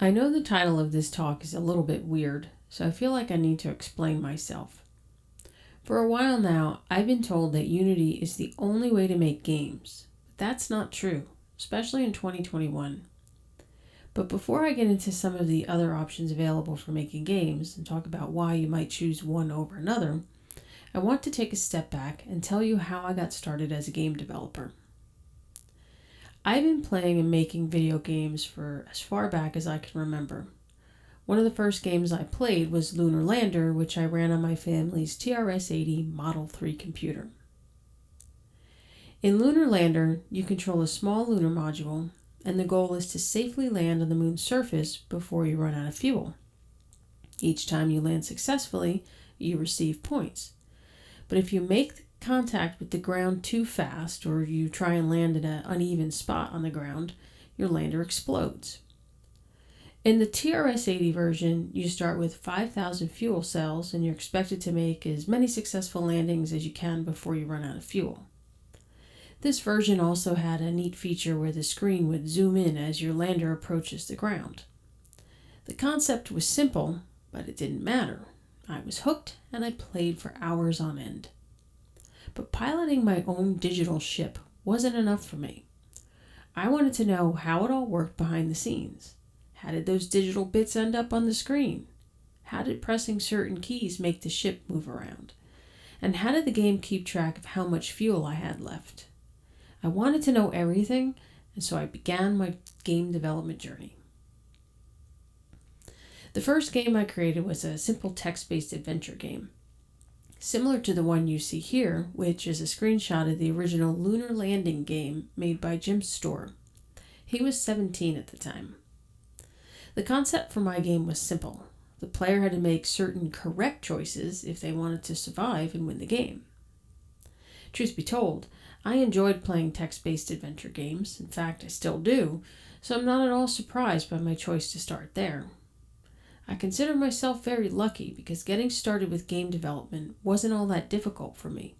I know the title of this talk is a little bit weird, so I feel like I need to explain myself. For a while now, I've been told that Unity is the only way to make games. But that's not true, especially in 2021. But before I get into some of the other options available for making games and talk about why you might choose one over another, I want to take a step back and tell you how I got started as a game developer. I've been playing and making video games for as far back as I can remember. One of the first games I played was Lunar Lander, which I ran on my family's TRS-80 Model 3 computer. In Lunar Lander, you control a small lunar module, and the goal is to safely land on the moon's surface before you run out of fuel. Each time you land successfully, you receive points. But if you make contact with the ground too fast, or you try and land in an uneven spot on the ground, your lander explodes. In the TRS-80 version, you start with 5,000 fuel cells and you're expected to make as many successful landings as you can before you run out of fuel. This version also had a neat feature where the screen would zoom in as your lander approaches the ground. The concept was simple, but it didn't matter. I was hooked and I played for hours on end. But piloting my own digital ship wasn't enough for me. I wanted to know how it all worked behind the scenes. How did those digital bits end up on the screen? How did pressing certain keys make the ship move around? And how did the game keep track of how much fuel I had left? I wanted to know everything, and so I began my game development journey. The first game I created was a simple text-based adventure game, similar to the one you see here, which is a screenshot of the original Lunar Landing game made by Jim Storr. He was 17 at the time. The concept for my game was simple. The player had to make certain correct choices if they wanted to survive and win the game. Truth be told, I enjoyed playing text-based adventure games. In fact, I still do, so I'm not at all surprised by my choice to start there. I consider myself very lucky because getting started with game development wasn't all that difficult for me.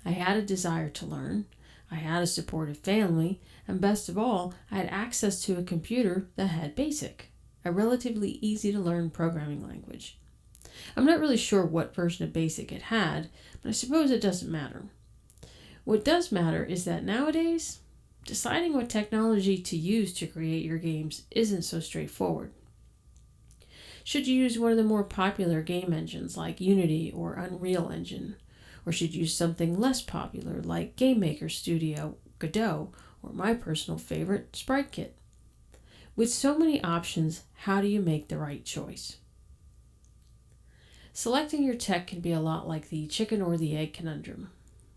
I had a desire to learn, I had a supportive family, and best of all, I had access to a computer that had BASIC, a relatively easy to learn programming language. I'm not really sure what version of BASIC it had, but I suppose it doesn't matter. What does matter is that nowadays, deciding what technology to use to create your games isn't so straightforward. Should you use one of the more popular game engines like Unity or Unreal Engine? Or should you use something less popular like Game Maker Studio, Godot, or my personal favorite, SpriteKit? With so many options, how do you make the right choice? Selecting your tech can be a lot like the chicken or the egg conundrum.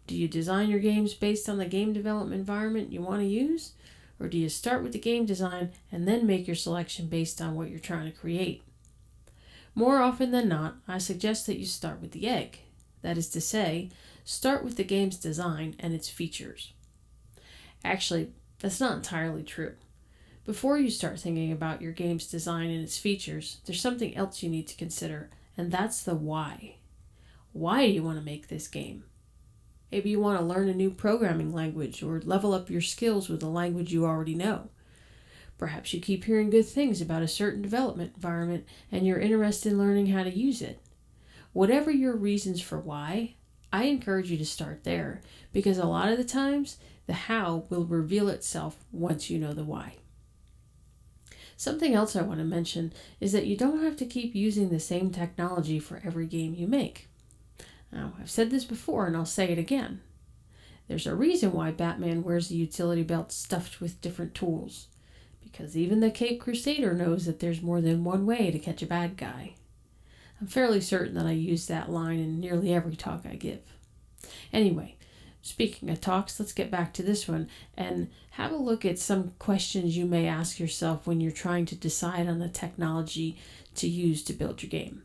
Do you design your games based on the game development environment you want to use? Or do you start with the game design and then make your selection based on what you're trying to create? More often than not, I suggest that you start with the egg. That is to say, start with the game's design and its features. Actually, that's not entirely true. Before you start thinking about your game's design and its features, there's something else you need to consider, and that's the why. Why do you want to make this game? Maybe you want to learn a new programming language or level up your skills with a language you already know. Perhaps you keep hearing good things about a certain development environment and you're interested in learning how to use it. Whatever your reasons for why, I encourage you to start there, because a lot of the times, the how will reveal itself once you know the why. Something else I want to mention is that you don't have to keep using the same technology for every game you make. Now, I've said this before and I'll say it again. There's a reason why Batman wears a utility belt stuffed with different tools. Because even the Cape Crusader knows that there's more than one way to catch a bad guy. I'm fairly certain that I use that line in nearly every talk I give. Anyway, speaking of talks, let's get back to this one and have a look at some questions you may ask yourself when you're trying to decide on the technology to use to build your game.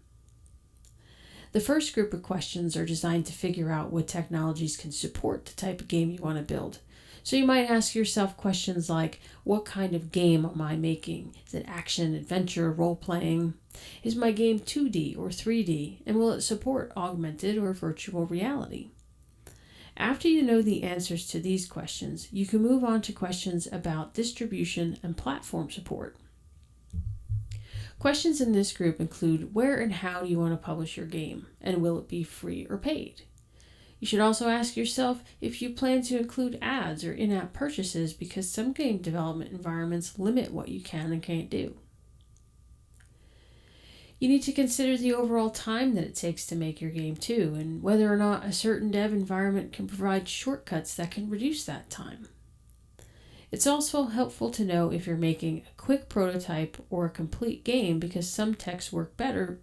The first group of questions are designed to figure out what technologies can support the type of game you want to build. So you might ask yourself questions like, what kind of game am I making? Is it action, adventure, role-playing? Is my game 2D or 3D? And will it support augmented or virtual reality? After you know the answers to these questions, you can move on to questions about distribution and platform support. Questions in this group include where and how do you want to publish your game, and will it be free or paid? You should also ask yourself if you plan to include ads or in-app purchases, because some game development environments limit what you can and can't do. You need to consider the overall time that it takes to make your game too, and whether or not a certain dev environment can provide shortcuts that can reduce that time. It's also helpful to know if you're making a quick prototype or a complete game, because some tech works better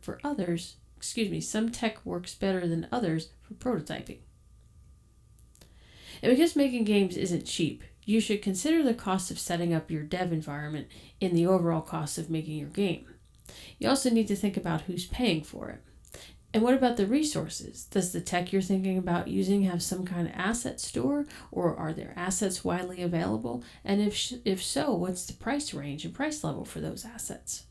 than others for prototyping. And because making games isn't cheap, you should consider the cost of setting up your dev environment in the overall cost of making your game. You also need to think about who's paying for it. And what about the resources? Does the tech you're thinking about using have some kind of asset store, or are there assets widely available? And if so, what's the price range and price level for those assets?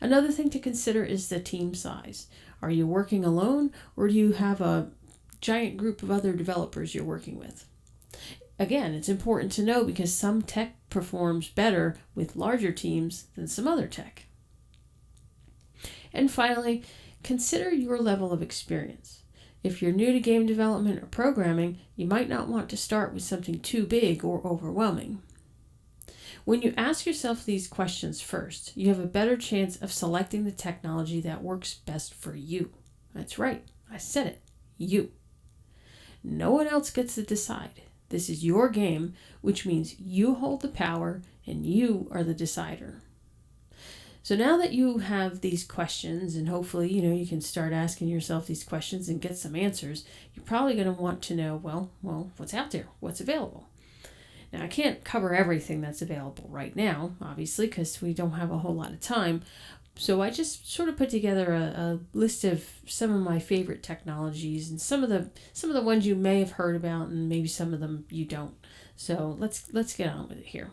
Another thing to consider is the team size. Are you working alone, or do you have a giant group of other developers you're working with? Again, it's important to know because some tech performs better with larger teams than some other tech. And finally, consider your level of experience. If you're new to game development or programming, you might not want to start with something too big or overwhelming. When you ask yourself these questions first, you have a better chance of selecting the technology that works best for you. That's right, I said it, you. No one else gets to decide. This is your game, which means you hold the power and you are the decider. So now that you have these questions, and hopefully, you can start asking yourself these questions and get some answers, you're probably going to want to know, well, what's out there? What's available? Now, I can't cover everything that's available right now, obviously, because we don't have a whole lot of time. So I just sort of put together a list of some of my favorite technologies and some of the ones you may have heard about, and maybe some of them you don't. So let's get on with it here.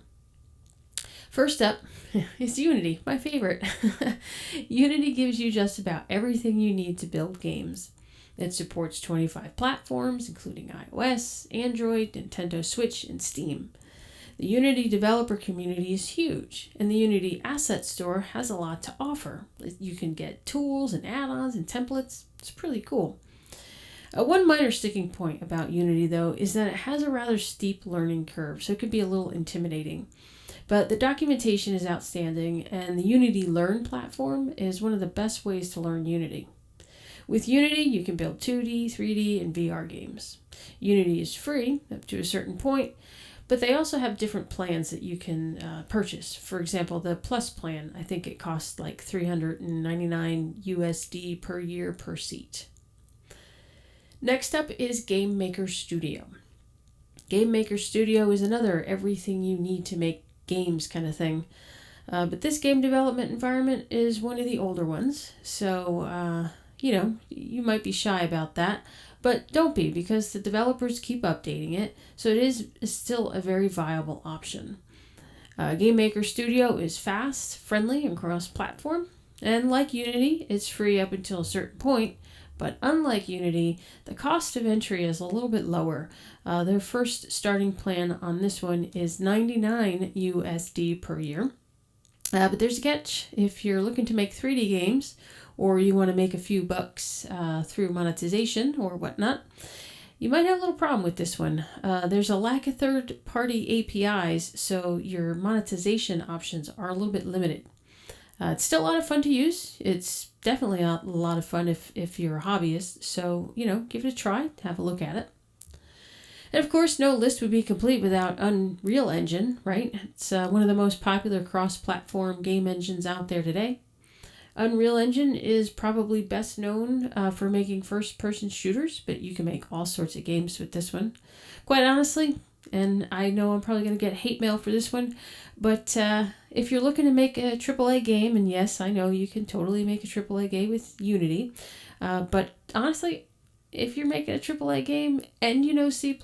First up is Unity, my favorite. Unity gives you just about everything you need to build games. It supports 25 platforms, including iOS, Android, Nintendo Switch, and Steam. The Unity developer community is huge, and the Unity Asset Store has a lot to offer. You can get tools and add-ons and templates. It's pretty cool. One minor sticking point about Unity, though, is that it has a rather steep learning curve, so it can be a little intimidating. But the documentation is outstanding, and the Unity Learn platform is one of the best ways to learn Unity. With Unity, you can build 2D, 3D, and VR games. Unity is free up to a certain point, but they also have different plans that you can purchase. For example, the Plus plan, I think it costs like $399 USD per year per seat. Next up is Game Maker Studio. Game Maker Studio is another everything you need to make games kind of thing. But this game development environment is one of the older ones, so you might be shy about that, but don't be, because the developers keep updating it, so it is still a very viable option. Game Maker Studio is fast, friendly, and cross-platform, and like Unity, it's free up until a certain point. But unlike Unity, the cost of entry is a little bit lower. Their first starting plan on this one is $99 USD per year. But there's a catch. If you're looking to make 3D games, or you want to make a few bucks through monetization or whatnot, you might have a little problem with this one. There's a lack of third-party APIs, so your monetization options are a little bit limited. It's still a lot of fun to use. It's definitely a lot of fun if you're a hobbyist. So, give it a try. Have a look at it. And of course, no list would be complete without Unreal Engine, right? It's one of the most popular cross-platform game engines out there today. Unreal Engine is probably best known for making first-person shooters, but you can make all sorts of games with this one. Quite honestly, and I know I'm probably going to get hate mail for this one, but if you're looking to make a AAA game, and yes, I know you can totally make a AAA game with Unity, but honestly, if you're making a AAA game and you know C++,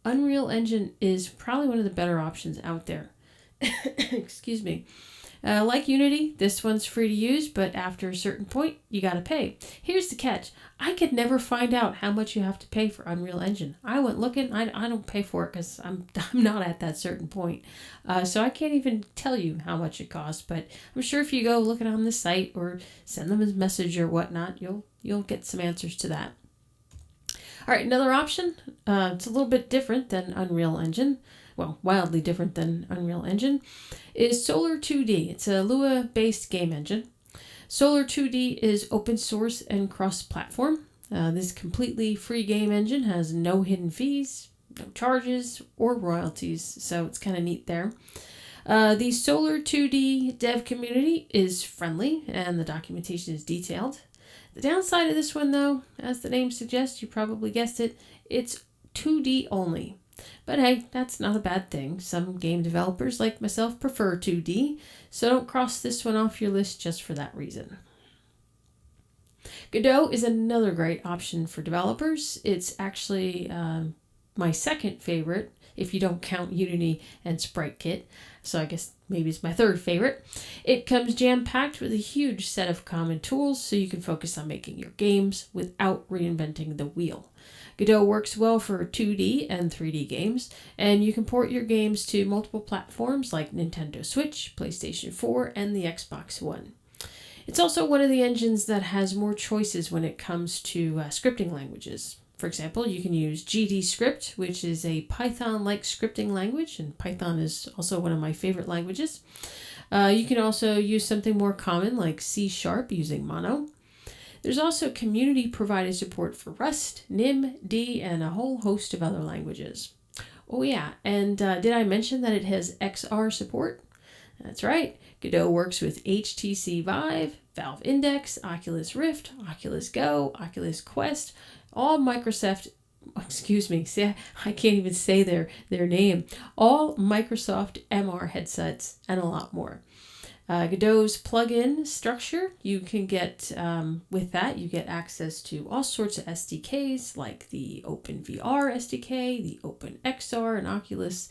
Unreal Engine is probably one of the better options out there. Excuse me. Like Unity, this one's free to use, but after a certain point, you gotta pay. Here's the catch. I could never find out how much you have to pay for Unreal Engine. I went looking, I don't pay for it because I'm not at that certain point. So I can't even tell you how much it costs, but I'm sure if you go look it on the site or send them a message or whatnot, you'll get some answers to that. All right, another option, it's a little bit different than Unreal Engine. Well, wildly different than Unreal Engine, is Solar 2D. It's a Lua-based game engine. Solar 2D is open source and cross-platform. This completely free game engine has no hidden fees, no charges, or royalties, so it's kind of neat there. The Solar 2D dev community is friendly, and the documentation is detailed. The downside of this one, though, as the name suggests, you probably guessed it, it's 2D only. But hey, that's not a bad thing. Some game developers like myself prefer 2D, so don't cross this one off your list just for that reason. Godot is another great option for developers. It's actually my second favorite, if you don't count Unity and SpriteKit. So I guess maybe it's my third favorite. It comes jam-packed with a huge set of common tools so you can focus on making your games without reinventing the wheel. Godot works well for 2D and 3D games, and you can port your games to multiple platforms like Nintendo Switch, PlayStation 4, and the Xbox One. It's also one of the engines that has more choices when it comes to scripting languages. For example, you can use GDScript, which is a Python-like scripting language, and Python is also one of my favorite languages. You can also use something more common like C# using Mono. There's also community-provided support for Rust, Nim, D, and a whole host of other languages. Oh yeah, and did I mention that it has XR support? That's right. Godot works with HTC Vive, Valve Index, Oculus Rift, Oculus Go, Oculus Quest, all Microsoft, see, I can't even say their name, all Microsoft MR headsets, and a lot more. Godot's plugin structure, you can get, with that, you get access to all sorts of SDKs like the OpenVR SDK, the OpenXR and Oculus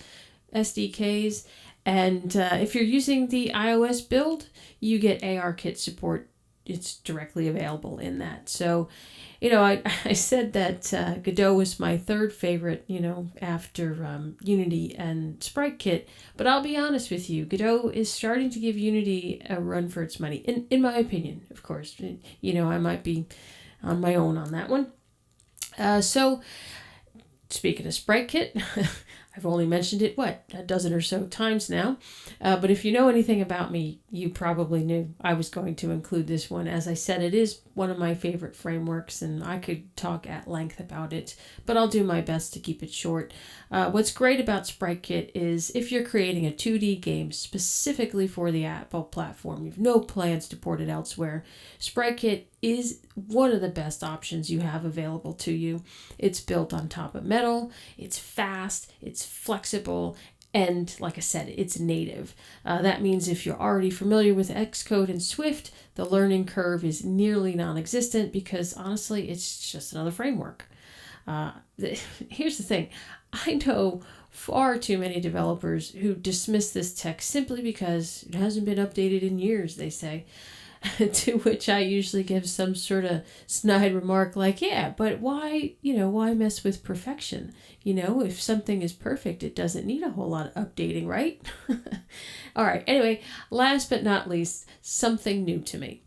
SDKs. And if you're using the iOS build, you get ARKit support. It's directly available in that. So, I said that Godot was my third favorite, after Unity and SpriteKit. But I'll be honest with you, Godot is starting to give Unity a run for its money, in my opinion, of course. I might be on my own on that one. So, speaking of SpriteKit, I've only mentioned it, a dozen or so times now. But if you know anything about me, you probably knew I was going to include this one. As I said, it is one of my favorite frameworks, and I could talk at length about it, but I'll do my best to keep it short. What's great about SpriteKit is if you're creating a 2D game specifically for the Apple platform, you have no plans to port it elsewhere, SpriteKit is one of the best options you have available to you. It's built on top of Metal, it's fast, it's flexible, and like I said, it's native. That means if you're already familiar with Xcode and Swift, the learning curve is nearly non-existent because honestly, it's just another framework. Here's the thing. I know far too many developers who dismiss this tech simply because it hasn't been updated in years, they say. To which I usually give some sort of snide remark like, yeah, but why mess with perfection? If something is perfect, it doesn't need a whole lot of updating, right? All right, anyway, last but not least, something new to me,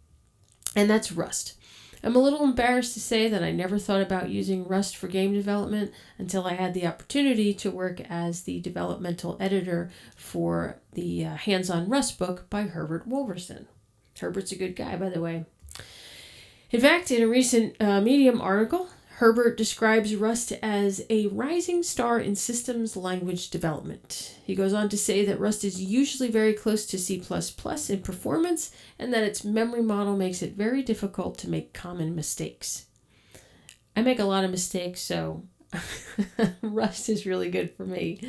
and that's Rust. I'm a little embarrassed to say that I never thought about using Rust for game development until I had the opportunity to work as the developmental editor for the Hands-on Rust book by Herbert Wolverson. Herbert's a good guy, by the way. In fact, in a recent Medium article, Herbert describes Rust as a rising star in systems language development. He goes on to say that Rust is usually very close to C++ in performance, and that its memory model makes it very difficult to make common mistakes. I make a lot of mistakes, so Rust is really good for me.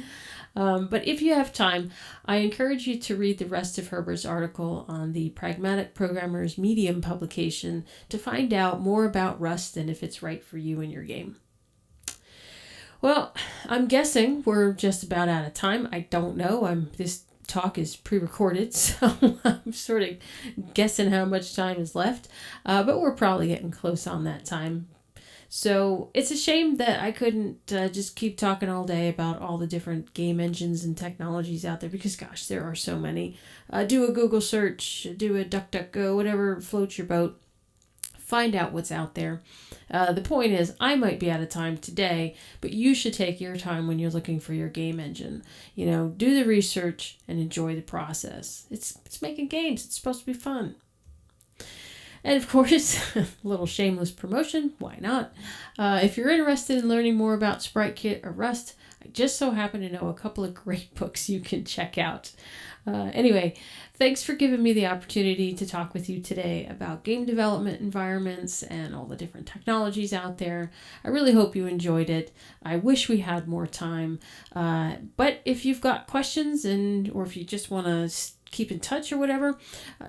But if you have time, I encourage you to read the rest of Herbert's article on the Pragmatic Programmer's Medium publication to find out more about Rust and if it's right for you and your game. Well, I'm guessing we're just about out of time. I don't know. talk is pre-recorded, so I'm sort of guessing how much time is left, but we're probably getting close on that time. So it's a shame that I couldn't just keep talking all day about all the different game engines and technologies out there, because gosh, there are so many. Do a Google search, do a DuckDuckGo, whatever floats your boat. Find out what's out there. The point is, I might be out of time today, but you should take your time when you're looking for your game engine. Do the research and enjoy the process. It's making games. It's supposed to be fun. And of course, a little shameless promotion, why not? If you're interested in learning more about SpriteKit or Rust, I just so happen to know a couple of great books you can check out. Anyway, thanks for giving me the opportunity to talk with you today about game development environments and all the different technologies out there. I really hope you enjoyed it. I wish we had more time. But if you've got questions or if you just want to keep in touch or whatever,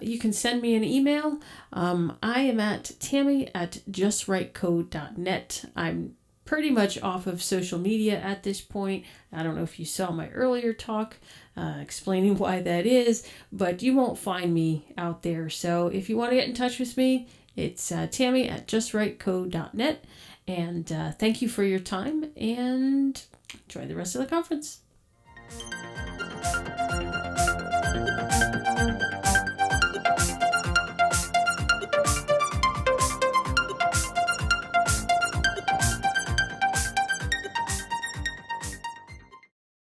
you can send me an email. I am at tammy@justwritecode.net. I'm pretty much off of social media at this point. I don't know if you saw my earlier talk explaining why that is, but you won't find me out there. So if you want to get in touch with me, it's tammy@justwritecode.net. And thank you for your time, and enjoy the rest of the conference.